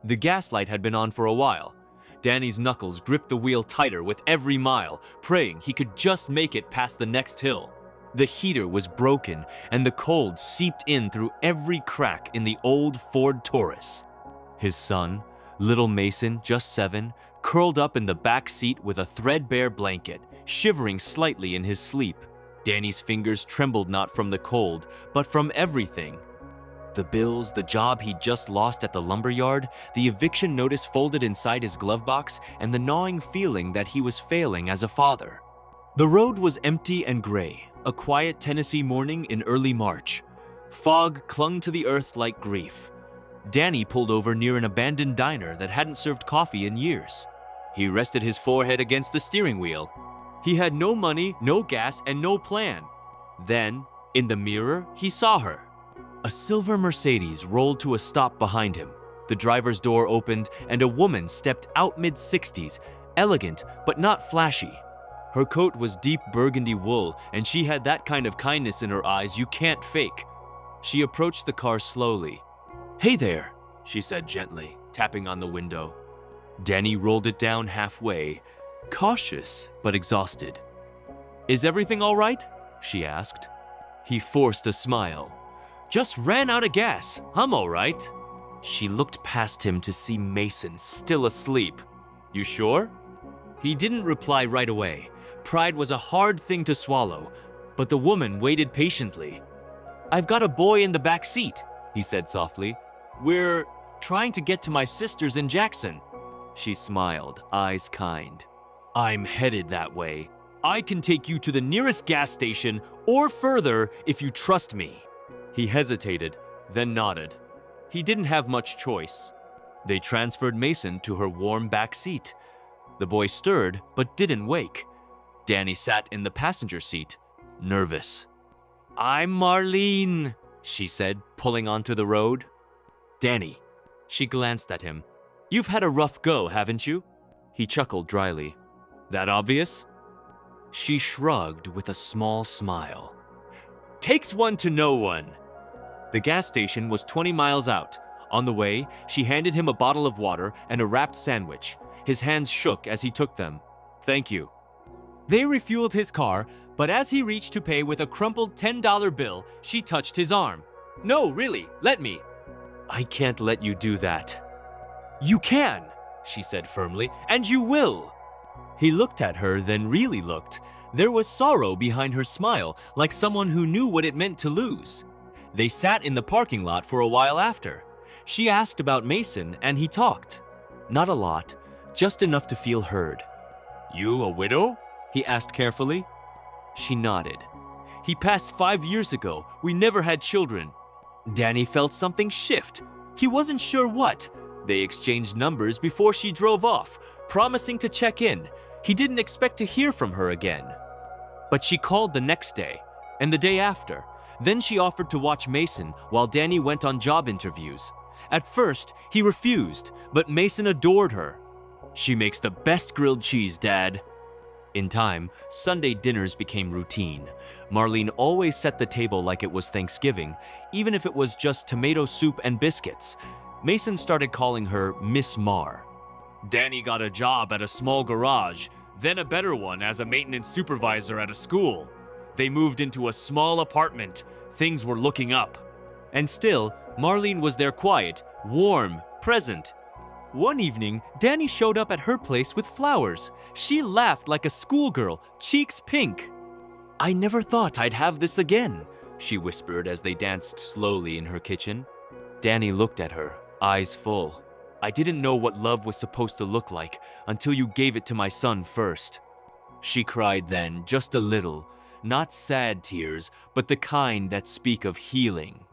The gas light had been on for a while. Danny's knuckles gripped the wheel tighter with every mile, praying he could just make it past the next hill. The heater was broken, and the cold seeped in through every crack in the old Ford Taurus. His son, little Mason, just 7, curled up in the back seat with a threadbare blanket, shivering slightly in his sleep. Danny's fingers trembled not from the cold, but from everything. The bills, the job he'd just lost at the lumberyard, the eviction notice folded inside his glove box, and the gnawing feeling that he was failing as a father. The road was empty and gray, a quiet Tennessee morning in early March. Fog clung to the earth like grief. Danny pulled over near an abandoned diner that hadn't served coffee in years. He rested his forehead against the steering wheel. He had no money, no gas, and no plan. Then, in the mirror, he saw her. A silver Mercedes rolled to a stop behind him. The driver's door opened, and a woman stepped out mid-60s, elegant but not flashy. Her coat was deep burgundy wool, and she had that kind of kindness in her eyes you can't fake. She approached the car slowly. "Hey there," she said gently, tapping on the window. Danny rolled it down halfway, cautious but exhausted. "Is everything all right?" she asked. He forced a smile. "Just ran out of gas. I'm all right." She looked past him to see Mason still asleep. "You sure?" He didn't reply right away. Pride was a hard thing to swallow, but the woman waited patiently. "I've got a boy in the back seat," he said softly. "We're trying to get to my sister's in Jackson." She smiled, eyes kind. "I'm headed that way. I can take you to the nearest gas station or further if you trust me." He hesitated, then nodded. He didn't have much choice. They transferred Mason to her warm back seat. The boy stirred, but didn't wake. Danny sat in the passenger seat, nervous. "I'm Marlene," she said, pulling onto the road. "Danny." She glanced at him. "You've had a rough go, haven't you?" He chuckled dryly. "That obvious?" She shrugged with a small smile. "Takes one to know one." The gas station was 20 miles out. On the way, she handed him a bottle of water and a wrapped sandwich. His hands shook as he took them. "Thank you." They refueled his car, but as he reached to pay with a crumpled $10 bill, she touched his arm. "No, really, let me." "I can't let you do that." "You can," she said firmly, "and you will." He looked at her, then really looked. There was sorrow behind her smile, like someone who knew what it meant to lose. They sat in the parking lot for a while after. She asked about Mason, and he talked. Not a lot, just enough to feel heard. "You a widow?" he asked carefully. She nodded. "He passed 5 years ago. We never had children." Danny felt something shift. He wasn't sure what. They exchanged numbers before she drove off, promising to check in. He didn't expect to hear from her again. But she called the next day, and the day after. Then she offered to watch Mason while Danny went on job interviews. At first, he refused, but Mason adored her. "She makes the best grilled cheese, Dad." In time, Sunday dinners became routine. Marlene always set the table like it was Thanksgiving, even if it was just tomato soup and biscuits. Mason started calling her Miss Mar. "Danny got a job at a small garage, then a better one as a maintenance supervisor at a school. They moved into a small apartment. Things were looking up." And still, Marlene was there quiet, warm, present. One evening, Danny showed up at her place with flowers. She laughed like a schoolgirl, cheeks pink. "I never thought I'd have this again," she whispered as they danced slowly in her kitchen. Danny looked at her, eyes full. "I didn't know what love was supposed to look like until you gave it to my son first." She cried then, just a little. Not sad tears, but the kind that speak of healing.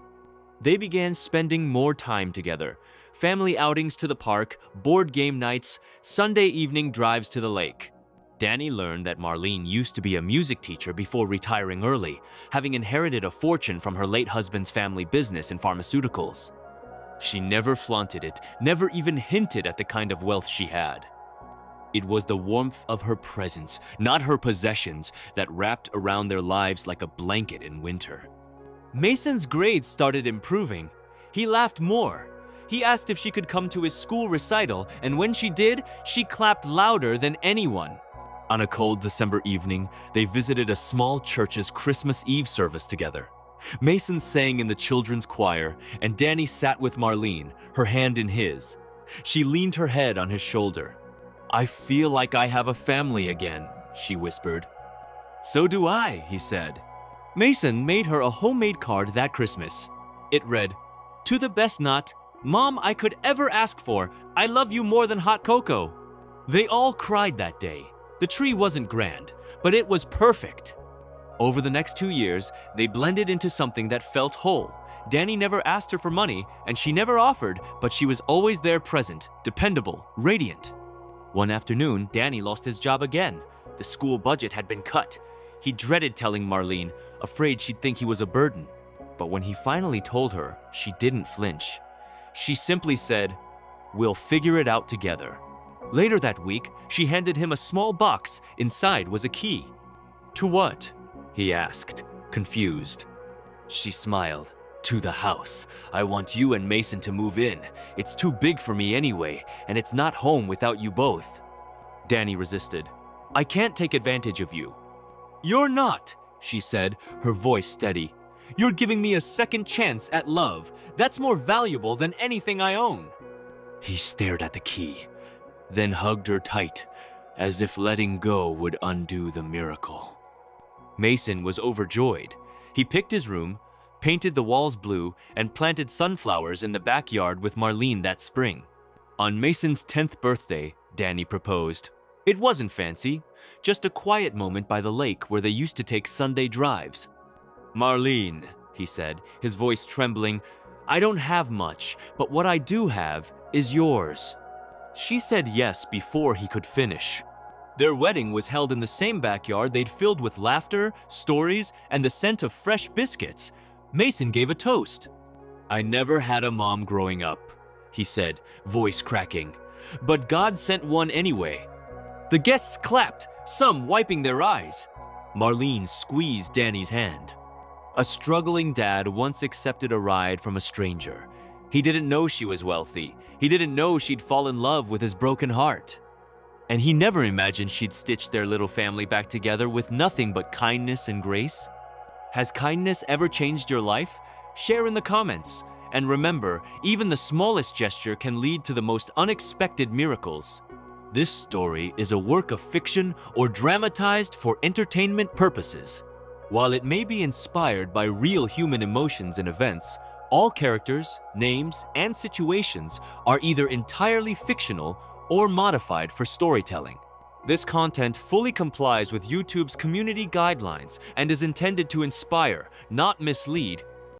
They began spending more time together. Family outings to the park, board game nights, Sunday evening drives to the lake. Danny learned that Marlene used to be a music teacher before retiring early, having inherited a fortune from her late husband's family business in pharmaceuticals. She never flaunted it, never even hinted at the kind of wealth she had. It was the warmth of her presence, not her possessions, that wrapped around their lives like a blanket in winter. Mason's grades started improving. He laughed more. He asked if she could come to his school recital, and when she did, she clapped louder than anyone. On a cold December evening, they visited a small church's Christmas Eve service together. Mason sang in the children's choir, and Danny sat with Marlene, her hand in his. She leaned her head on his shoulder. "I feel like I have a family again," she whispered. "So do I," he said. Mason made her a homemade card that Christmas. It read, "To the best not, Mom I could ever ask for, I love you more than hot cocoa." They all cried that day. The tree wasn't grand, but it was perfect. Over the next 2 years, they blended into something that felt whole. Danny never asked her for money, and she never offered, but she was always there, present, dependable, radiant. One afternoon, Danny lost his job again. The school budget had been cut. He dreaded telling Marlene, afraid she'd think he was a burden. But when he finally told her, she didn't flinch. She simply said, "We'll figure it out together." Later that week, she handed him a small box. Inside was a key. "To what?" he asked, confused. She smiled. "To the house. I want you and Mason to move in. It's too big for me anyway, and it's not home without you both." Danny resisted. "I can't take advantage of you." "You're not," she said, her voice steady. "You're giving me a second chance at love. That's more valuable than anything I own." He stared at the key, then hugged her tight, as if letting go would undo the miracle. Mason was overjoyed. He picked his room, painted the walls blue, and planted sunflowers in the backyard with Marlene that spring. On Mason's 10th birthday, Danny proposed. It wasn't fancy, just a quiet moment by the lake where they used to take Sunday drives. "Marlene," he said, his voice trembling, "I don't have much, but what I do have is yours." She said yes before he could finish. Their wedding was held in the same backyard they'd filled with laughter, stories, and the scent of fresh biscuits. Mason gave a toast. "I never had a mom growing up," he said, voice cracking. "But God sent one anyway." The guests clapped, some wiping their eyes. Marlene squeezed Danny's hand. A struggling dad once accepted a ride from a stranger. He didn't know she was wealthy. He didn't know she'd fall in love with his broken heart. And he never imagined she'd stitch their little family back together with nothing but kindness and grace. Has kindness ever changed your life? Share in the comments. And remember, even the smallest gesture can lead to the most unexpected miracles. This story is a work of fiction or dramatized for entertainment purposes. While it may be inspired by real human emotions and events, all characters, names, and situations are either entirely fictional or modified for storytelling. This content fully complies with YouTube's community guidelines and is intended to inspire, not mislead,